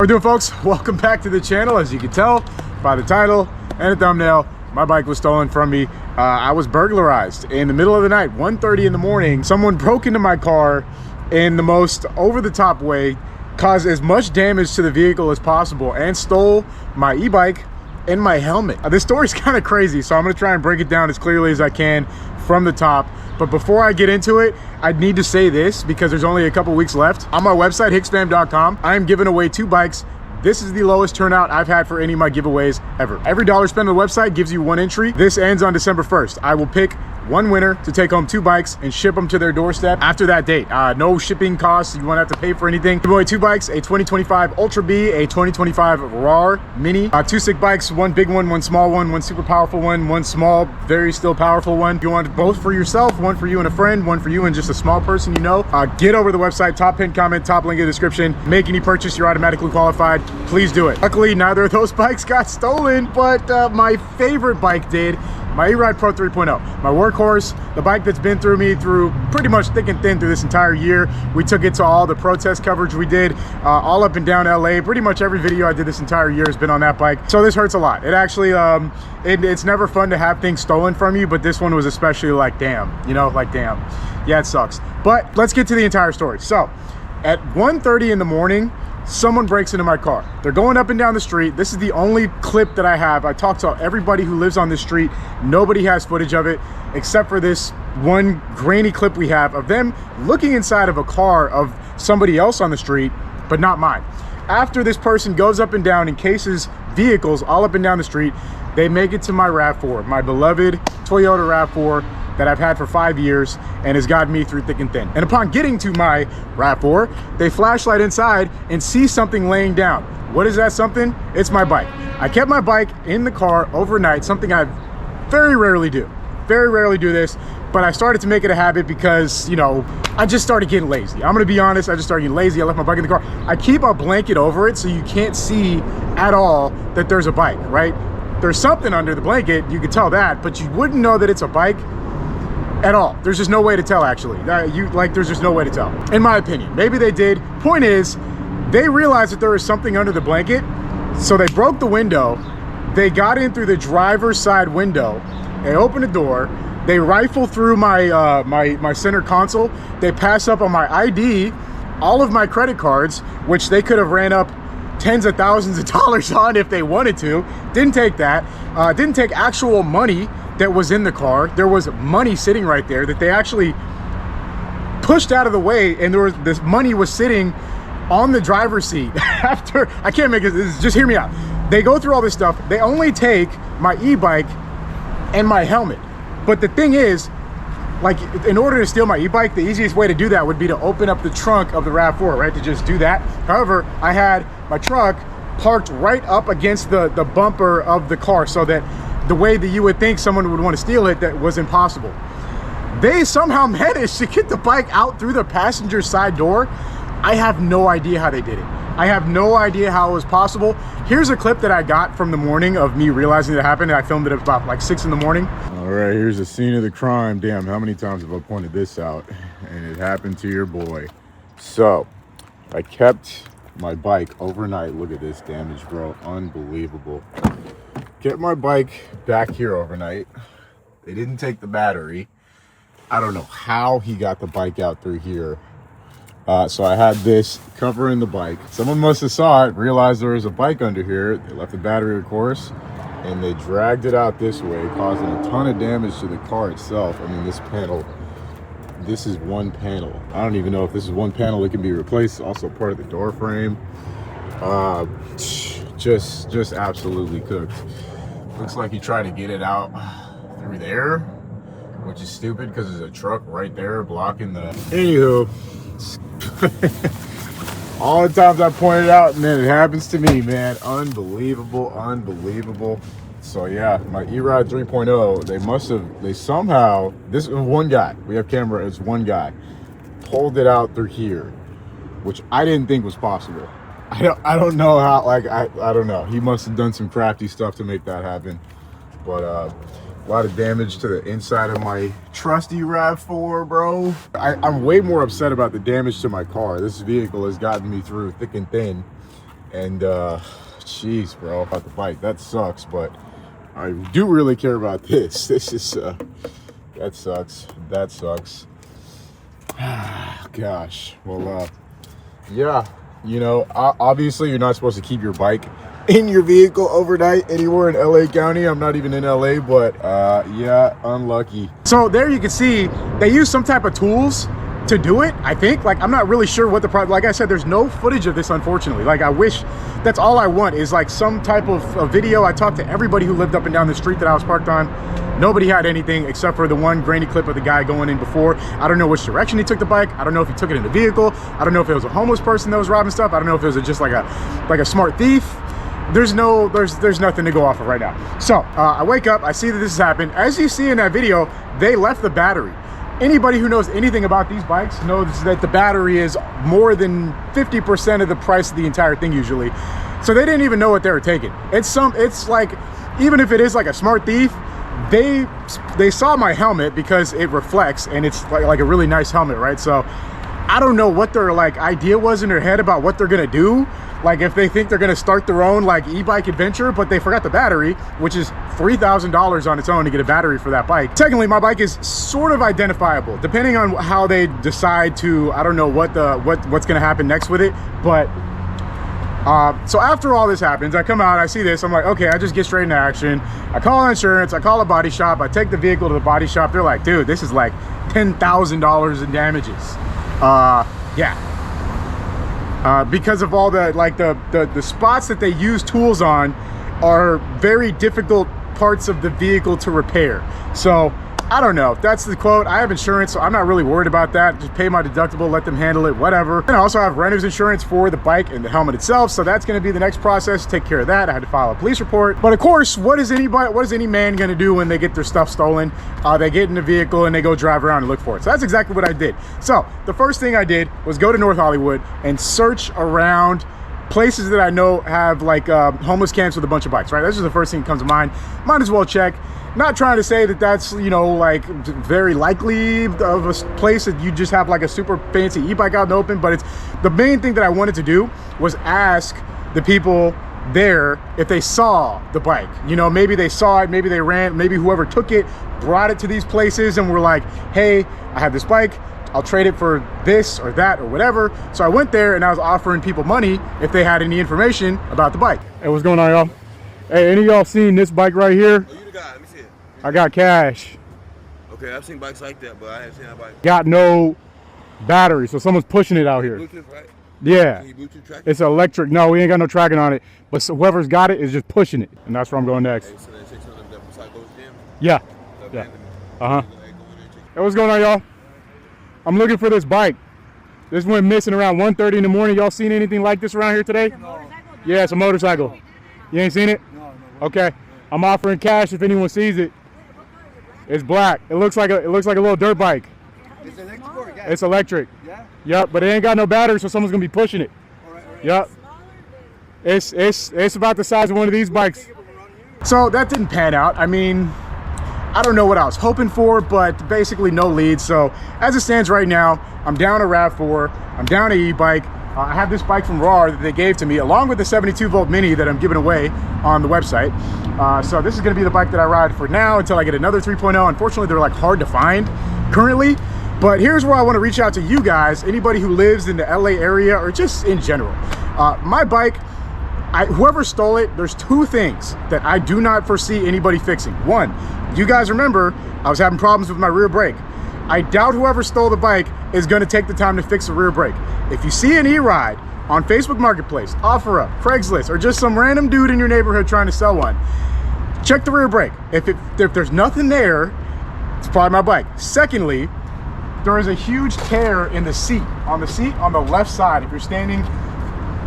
How we doing, folks? Welcome back to the channel. As you can tell by the title and the thumbnail, my bike was stolen from me. I was burglarized in the middle of the night, 1:30 in the morning. Someone broke into my car in the most over-the-top way, caused as much damage to the vehicle as possible, and stole my e-bike and my helmet. This story's kind of crazy, so I'm gonna try and break it down as clearly as I can from the top. But before I get into it, I need to say this because there's only a couple weeks left. On my website, hicksfam.com, I am giving away 2 bikes. This is the lowest turnout I've had for any of my giveaways ever. Every dollar spent on the website gives you 1 entry. This ends on December 1st. I will pick 1 winner to take home 2 bikes and ship them to their doorstep after that date. No shipping costs. You won't have to pay for anything. Give away 2 bikes, a 2025 Ultra B, a 2025 RAR Mini. 2 sick bikes, 1 big one, 1 small one, 1 super powerful one, 1 small, very still powerful one. If you want both for yourself, 1 for you and a friend, 1 for you and just a small person you know, get over to the website, top pinned comment, top link in the description. Make any purchase, you're automatically qualified. Please do it. Luckily, neither of those bikes got stolen, but my favorite bike did. My E-Ride Pro 3.0, my workhorse, the bike that's been through me through pretty much thick and thin through this entire year. We took it to all the protest coverage we did, all up and down LA. Pretty much every video I did this entire year has been on that bike. So this hurts a lot. It actually, it's never fun to have things stolen from you, but this one was especially like, damn, you know, like, damn. Yeah, it sucks. But let's get to the entire story. So at 1:30 in the morning, someone breaks into my car. They're going up and down the street. This is the only clip that I have. I talked to everybody who lives on this street. Nobody has footage of it except for this one grainy clip we have of them looking inside of a car of somebody else on the street, but not mine. After this person goes up and down and cases vehicles all up and down the street, they make it to my RAV4, my beloved Toyota RAV4 that I've had for 5 years and has gotten me through thick and thin. And upon getting to my RAV4, they flashlight inside and see something laying down. What is that something? It's my bike. I kept my bike in the car overnight, something I very rarely do. Very rarely do this, but I started to make it a habit because, you know, I just started getting lazy. I'm gonna be honest, I just started getting lazy. I left my bike in the car. I keep a blanket over it so you can't see at all that there's a bike, right? There's something under the blanket, you could tell that, but you wouldn't know that it's a bike at all. There's just no way to tell, actually. There's just no way to tell, in my opinion. Maybe they did. Point is, they realized that there was something under the blanket, so they broke the window. They got in through the driver's side window. They opened the door. They rifle through my my center console. They pass up on my ID, all of my credit cards, which they could have ran up tens of thousands of dollars on if they wanted to. Didn't take that. Didn't take actual money that was in the car. There was money sitting right there that they actually pushed out of the way, and there was this money was sitting on the driver's seat. After, I can't make it, just hear me out. They go through all this stuff. They only take my e-bike and my helmet. But the thing is, like, in order to steal my e-bike, the easiest way to do that would be to open up the trunk of the RAV4, right? To just do that. However, I had my truck parked right up against the bumper of the car, so that the way that you would think someone would want to steal it, that was impossible. They somehow managed to get the bike out through the passenger side door. I have no idea how they did it. I have no idea how it was possible. Here's a clip that I got from the morning of me realizing it happened. I filmed it at about like 6 in the morning. All right, here's the scene of the crime. Damn, how many times have I pointed this out? And it happened to your boy. So, I kept my bike overnight. Look at this damage, bro. Unbelievable. Get my bike back here overnight. They didn't take the battery. I don't know how he got the bike out through here. So I had this covering the bike. Someone must have saw it, realized there was a bike under here. They left the battery, of course, and they dragged it out this way, causing a ton of damage to the car itself. I mean, this panel, this is one panel. I don't even know if this is one panel that can be replaced. Also part of the door frame. Just absolutely cooked. Looks like he tried to get it out through there, which is stupid because there's a truck right there blocking the... Anywho, all the times I pointed out and then it happens to me, man. Unbelievable, unbelievable. So yeah, my E-Ride 3.0, they somehow, this is one guy, we have camera, it's one guy, pulled it out through here, which I didn't think was possible. I don't know how, like, I don't know. He must have done some crafty stuff to make that happen. But a lot of damage to the inside of my trusty RAV4, bro. I'm way more upset about the damage to my car. This vehicle has gotten me through thick and thin. And jeez, bro, about the bike, that sucks. But I do really care about this. This is that sucks. That sucks. Gosh. Well, yeah. You know, obviously you're not supposed to keep your bike in your vehicle overnight anywhere in LA County. I'm not even in LA, but yeah, unlucky. So there you can see they use some type of tools to do it, I think. Like, I'm not really sure what the problem, like I said, there's no footage of this, unfortunately. Like, I wish, that's all I want is like some type of a video. I talked to everybody who lived up and down the street that I was parked on. Nobody had anything except for the one grainy clip of the guy going in before. I don't know which direction he took the bike. I don't know if he took it in the vehicle. I don't know if it was a homeless person that was robbing stuff. I don't know if it was just like a smart thief. There's nothing to go off of right now. So I wake up, I see that this has happened. As you see in that video, they left the battery. Anybody who knows anything about these bikes knows that the battery is more than 50% of the price of the entire thing usually. So they didn't even know what they were taking. It's like, even if it is like a smart thief, they saw my helmet because it reflects and it's like a really nice helmet, right? So I don't know what their like idea was in their head about what they're gonna do. Like, if they think they're gonna start their own like e-bike adventure, but they forgot the battery, which is $3,000 on its own to get a battery for that bike. Secondly, my bike is sort of identifiable depending on how they decide to, I don't know what's gonna happen next with it. But so after all this happens, I come out, I see this, I'm like, okay, I just get straight into action. I call insurance, I call a body shop, I take the vehicle to the body shop. They're like, dude, this is like $10,000 in damages. Yeah. Because of all the like the spots that they use tools on are very difficult parts of the vehicle to repair. So I don't know, that's the quote. I have insurance, so I'm not really worried about that. Just pay my deductible, let them handle it, whatever. And I also have renter's insurance for the bike and the helmet itself, so that's going to be the next process. Take care of that. I had to file a police report. But of course, what is any man going to do when they get their stuff stolen? They get in the vehicle and they go drive around and look for it. So that's exactly what I did. So the first thing I did was go to North Hollywood and search around places that I know have like homeless camps with a bunch of bikes, right? That's just the first thing that comes to mind. Might as well check. Not trying to say that that's, you know, like very likely of a place that you just have like a super fancy e-bike out in the open, but it's the main thing that I wanted to do was ask the people there if they saw the bike. You know, maybe they saw it, maybe they ran, maybe whoever took it brought it to these places and were like, hey, I have this bike, I'll trade it for this or that or whatever. So I went there and I was offering people money if they had any information about the bike. Hey, what's going on, y'all? Hey, any of y'all seen this bike right here? Oh, you the guy. Let me see it. I got cash. Okay, I've seen bikes like that, but I haven't seen that bike. Got no battery, so someone's pushing it out here. Bluetooth, right? Yeah. Can you Bluetooth track it? It's electric. No, we ain't got no tracking on it, but so whoever's got it is just pushing it, and that's where I'm going next. Hey, so they say something that beside those gyms? Yeah. That Yeah. abandoned. Uh-huh. Hey, go in there and check. Hey, what's going on, y'all? I'm looking for this bike. This went missing around 1:30 in the morning. Y'all seen anything like this around here today? No. Yeah, it's a motorcycle. You ain't seen it? No. Okay. I'm offering cash if anyone sees it. It's black. It looks like a little dirt bike. Is it electric or gas? It's electric. Yeah? Yep, but it ain't got no battery, so someone's gonna be pushing it. All right. Yep. It's about the size of one of these bikes. So that didn't pan out. I mean, I don't know what I was hoping for, but basically no leads. So as it stands right now, I'm down a RAV4, I'm down a e-bike. I have this bike from RAR that they gave to me, along with the 72-volt Mini that I'm giving away on the website. So this is gonna be the bike that I ride for now until I get another 3.0. Unfortunately, they're like hard to find currently. But here's where I wanna reach out to you guys, anybody who lives in the LA area or just in general. My bike, whoever stole it, there's two things that I do not foresee anybody fixing. One, you guys remember, I was having problems with my rear brake. I doubt whoever stole the bike is gonna take the time to fix the rear brake. If you see an e-ride on Facebook Marketplace, OfferUp, Craigslist, or just some random dude in your neighborhood trying to sell one, check the rear brake. If there's nothing there, it's probably my bike. Secondly, there is a huge tear in the seat on the left side. If you're standing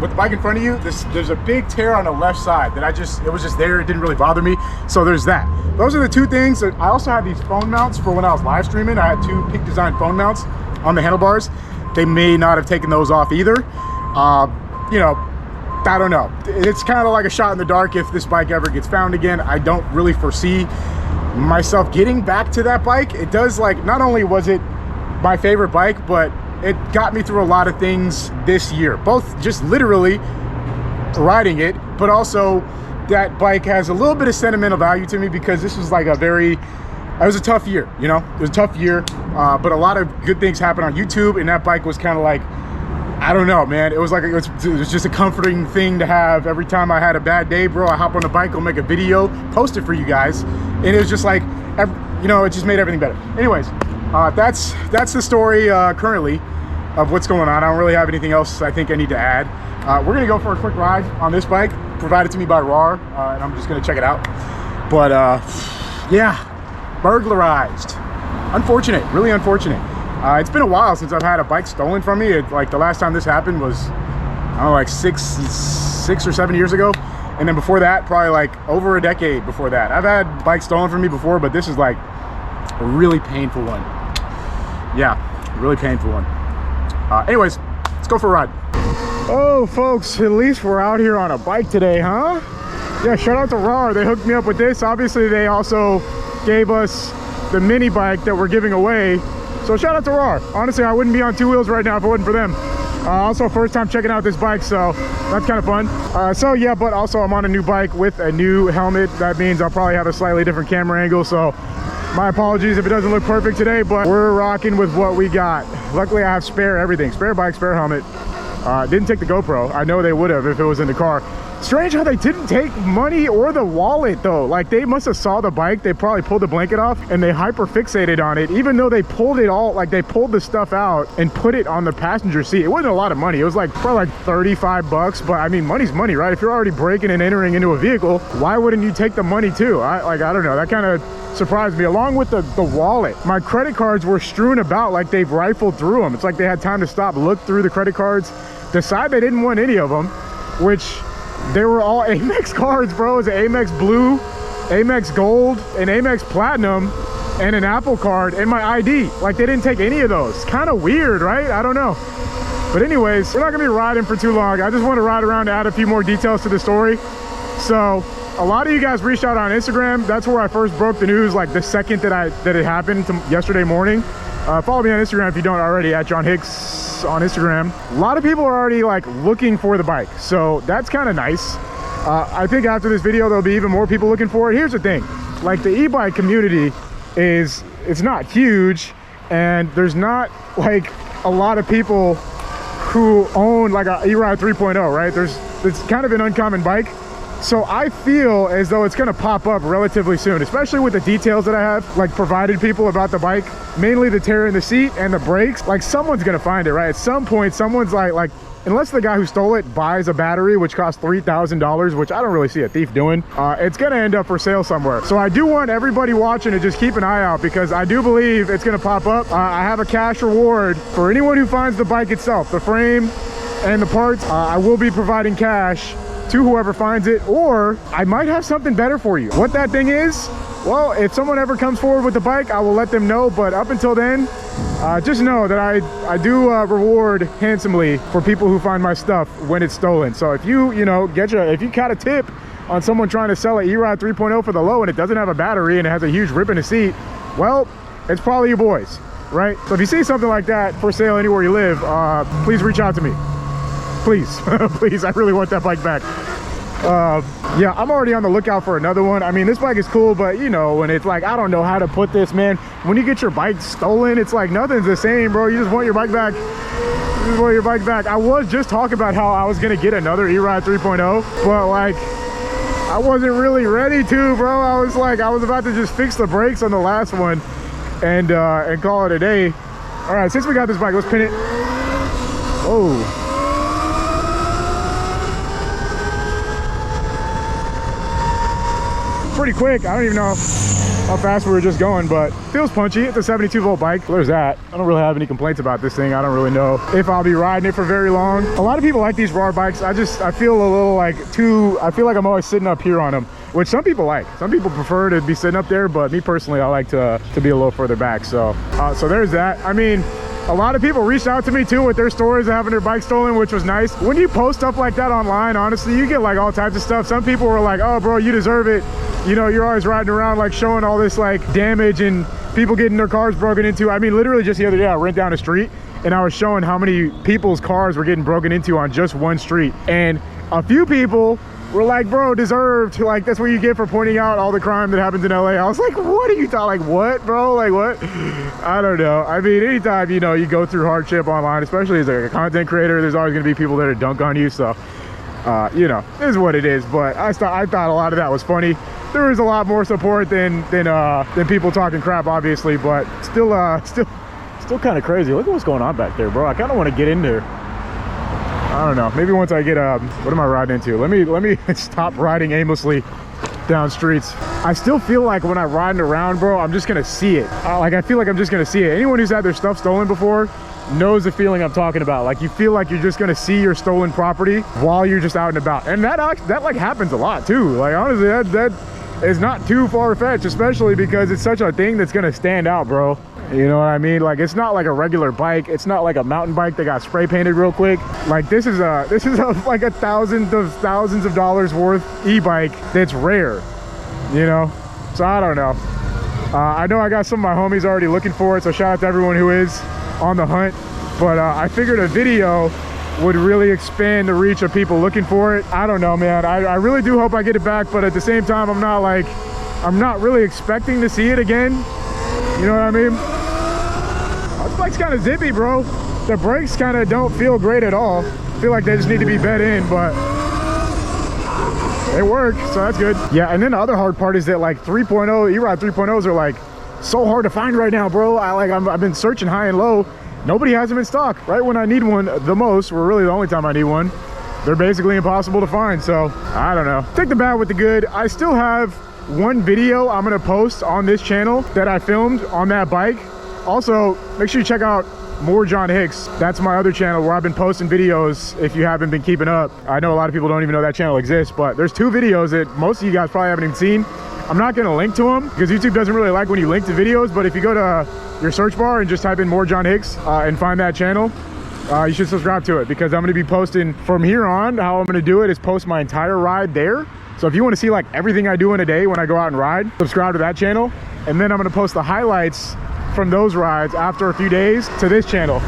with the bike in front of you, there's a big tear on the left side that it was just there. It didn't really bother me. So there's that. Those are the two things. I also have these phone mounts for when I was live streaming. I had two Peak Design phone mounts on the handlebars. They may not have taken those off either. You know, I don't know. It's kind of like a shot in the dark if this bike ever gets found again. I don't really foresee myself getting back to that bike. It does, like, not only was it my favorite bike, but it got me through a lot of things this year, both just literally riding it, but also that bike has a little bit of sentimental value to me because this was like it was a tough year, you know? It was a tough year, but a lot of good things happened on YouTube, and that bike was kind of like, I don't know, man. It was like, it was just a comforting thing to have. Every time I had a bad day, bro, I hop on the bike, I'll make a video, post it for you guys. And it was just like, you know, it just made everything better. Anyways, that's the story currently of what's going on. I don't really have anything else I think I need to add. We're gonna go for a quick ride on this bike, provided to me by RAR, and I'm just gonna check it out. But yeah, burglarized. Unfortunate, really unfortunate. It's been a while since I've had a bike stolen from me. Like the last time this happened was, I don't know, like six or 7 years ago. And then before that, probably like over a decade before that. I've had bikes stolen from me before, but this is like a really painful one. Yeah, really painful one. Anyways, let's go for a ride. Oh, folks, at least we're out here on a bike today, huh? Yeah, shout out to RAR. They hooked me up with this. Obviously, they also gave us the mini bike that we're giving away. So shout out to RAR. Honestly, I wouldn't be on two wheels right now if it wasn't for them. Also, first time checking out this bike, so that's kind of fun. So yeah, but also I'm on a new bike with a new helmet. That means I'll probably have a slightly different camera angle, so my apologies if it doesn't look perfect today, but we're rocking with what we got. Luckily, I have spare everything. Spare bike, spare helmet. Didn't take the GoPro. I know they would have if it was in the car. Strange how they didn't take money or the wallet though. Like they must have saw the bike, they probably pulled the blanket off and they hyper fixated on it, even though they pulled it all, like they pulled the stuff out and put it on the passenger seat. It wasn't a lot of money. It was like probably like 35 bucks, but I mean, money's money, right? If you're already breaking and entering into a vehicle, why wouldn't you take the money too? I don't know. That kind of surprised me, along with the wallet. My credit cards were strewn about like they've rifled through them. It's like they had time to stop, look through the credit cards, decide they didn't want any of them, which they were all Amex cards, bro. It was an Amex Blue, Amex Gold, an Amex Platinum, and an Apple card, and my ID. Like, they didn't take any of those. Kind of weird, right? I don't know. But anyways, we're not gonna be riding for too long. I just want to ride around to add a few more details to the story. So, a lot of you guys reached out on Instagram. That's where I first broke the news, like the second that it happened yesterday morning. Follow me on Instagram if you don't already, at johnhicksyt on Instagram. A lot of people are already like looking for the bike, so that's kind of nice. I think after this video there'll be even more people looking for it. Here's the thing, like the e-bike community it's not huge, and there's not like a lot of people who own like a e-ride 3.0, right? It's kind of an uncommon bike. So I feel as though it's gonna pop up relatively soon, especially with the details that I have like provided people about the bike, mainly the tear in the seat and the brakes. Like someone's gonna find it, right? At some point, someone's like, unless the guy who stole it buys a battery, which costs $3,000, which I don't really see a thief doing, it's gonna end up for sale somewhere. So I do want everybody watching to just keep an eye out, because I do believe it's gonna pop up. I have a cash reward for anyone who finds the bike itself, the frame and the parts. I will be providing cash to whoever finds it, or I might have something better for you. What that thing is, well, if someone ever comes forward with the bike, I will let them know, but up until then, just know that I do reward handsomely for people who find my stuff when it's stolen. So if you if you got a tip on someone trying to sell an e-ride 3.0 for the low and it doesn't have a battery and it has a huge rip in the seat, well, it's probably you boys, right? So if you see something like that for sale anywhere you live, please reach out to me. Please, please, I really want that bike back. Yeah, I'm already on the lookout for another one. I mean, this bike is cool, but you know, when it's like, I don't know how to put this, man. When you get your bike stolen, it's like nothing's the same, bro. You just want your bike back. You just want your bike back. I was just talking about how I was gonna get another e-ride 3.0, but like, I wasn't really ready to, bro. I was about to just fix the brakes on the last one and call it a day. All right, since we got this bike, let's pin it. Oh. Pretty quick. I don't even know how fast we were just going, but feels punchy. It's a 72 volt bike. There's that. I don't really have any complaints about this thing. I don't really know if I'll be riding it for very long. A lot of people like these RAR bikes. I feel a little like I feel like I'm always sitting up here on them, which some people like. Some people prefer to be sitting up there, but me personally, I like to be a little further back. So there's that. I mean, a lot of people reached out to me too with their stories of having their bike stolen, which was nice. When you post stuff like that online, honestly, you get like all types of stuff. Some people were like, oh bro, you deserve it. You know, you're always riding around like showing all this like damage and people getting their cars broken into. I mean, literally just the other day I went down the street and I was showing how many people's cars were getting broken into on just one street. And A few people were like, bro, deserved. Like, that's what you get for pointing out all the crime that happens in LA. I was like, what are you talking? Like, what, bro? Like, what? I don't know. I mean, anytime, you know, you go through hardship online, especially as a content creator, there's always going to be people that are dunk on you. So, you know, it is what it is. But I thought a lot of that was funny. There was a lot more support than people talking crap, obviously, but still kind of crazy. Look at what's going on back there, bro. I kind of want to get in there. I don't know. Maybe once I get what am I riding into? Let me stop riding aimlessly down streets. I still feel like when I'm riding around, bro, I'm just gonna see it. Like, I feel like I'm just gonna see it. Anyone who's had their stuff stolen before knows the feeling I'm talking about. Like, you feel like you're just gonna see your stolen property while you're just out and about, and that like happens a lot too. Like, honestly, that is not too far-fetched, especially because it's such a thing that's gonna stand out, bro. You know what I mean? Like, it's not like a regular bike. It's not like a mountain bike that got spray painted real quick. Like, this is like thousands of dollars worth e-bike that's rare, you know? So I don't know. I know I got some of my homies already looking for it, so shout out to everyone who is on the hunt. But I figured a video would really expand the reach of people looking for it. I don't know, man. I really do hope I get it back, but at the same time, I'm not really expecting to see it again. You know what I mean? This bike's kind of zippy, bro. The brakes kind of don't feel great at all. I feel like they just need to be bed in, but they work, so that's good. Yeah, and then the other hard part is that, like, 3.0 E-Ride 3.0s are like so hard to find right now, bro. I've been searching high and low. Nobody has them in stock. Right when I need one the most, or really the only time I need one, they're basically impossible to find. So I don't know. Take the bad with the good. I still have one video I'm gonna post on this channel that I filmed on that bike. Also, make sure you check out more John Hicks. That's my other channel where I've been posting videos if you haven't been keeping up. I know a lot of people don't even know that channel exists, but there's two videos that most of you guys probably haven't even seen. I'm not gonna link to them because YouTube doesn't really like when you link to videos, but if you go to your search bar and just type in more John Hicks and find that channel, you should subscribe to it, because I'm gonna be posting from here on. How I'm gonna do it is post my entire ride there. So if you want to see like everything I do in a day when I go out and ride, subscribe to that channel. And then I'm gonna post the highlights from those rides after a few days to this channel,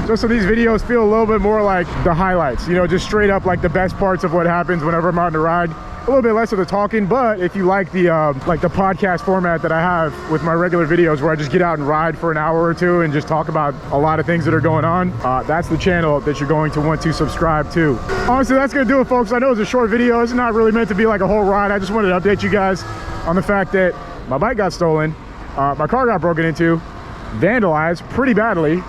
just so these videos feel a little bit more like the highlights, you know, just straight up like the best parts of what happens whenever I'm out on the ride. A little bit less of the talking, but if you like the podcast format that I have with my regular videos where I just get out and ride for an hour or two and just talk about a lot of things that are going on, that's the channel that you're going to want to subscribe to. Honestly, that's gonna do it, folks. I know it's a short video. It's not really meant to be like a whole ride. I just wanted to update you guys on the fact that my bike got stolen, my car got broken into, vandalized pretty badly,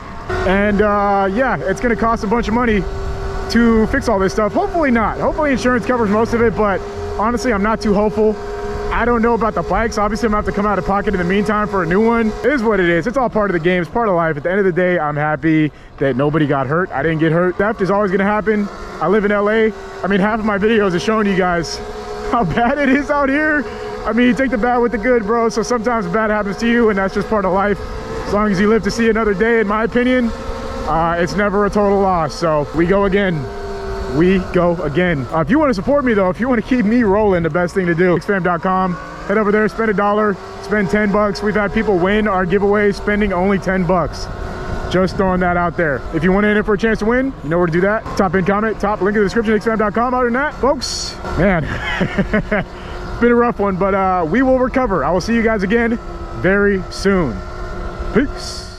and yeah, it's gonna cost a bunch of money to fix all this stuff. Hopefully not. Hopefully insurance covers most of it, but honestly, I'm not too hopeful. I don't know about the bikes. Obviously, I'm gonna have to come out of pocket in the meantime for a new one. It is what it is. It's all part of the game. It's part of life. At the end of the day, I'm happy that nobody got hurt. I didn't get hurt. Theft is always gonna happen. I live in LA. I mean, half of my videos are showing you guys how bad it is out here. I mean, you take the bad with the good, bro. So sometimes bad happens to you, and that's just part of life. As long as you live to see another day, in my opinion, it's never a total loss. So we go again. We go again. If you want to support me though, if you want to keep me rolling, the best thing to do, hicksfam.com. Head over there, spend $1, spend 10 bucks. We've had people win our giveaway spending only 10 bucks. Just throwing that out there. If you want to enter for a chance to win, you know where to do that. Top pin comment, top link in the description, hicksfam.com. Other than that, folks, man, it's been a rough one, but we will recover. I will see you guys again very soon. Peace.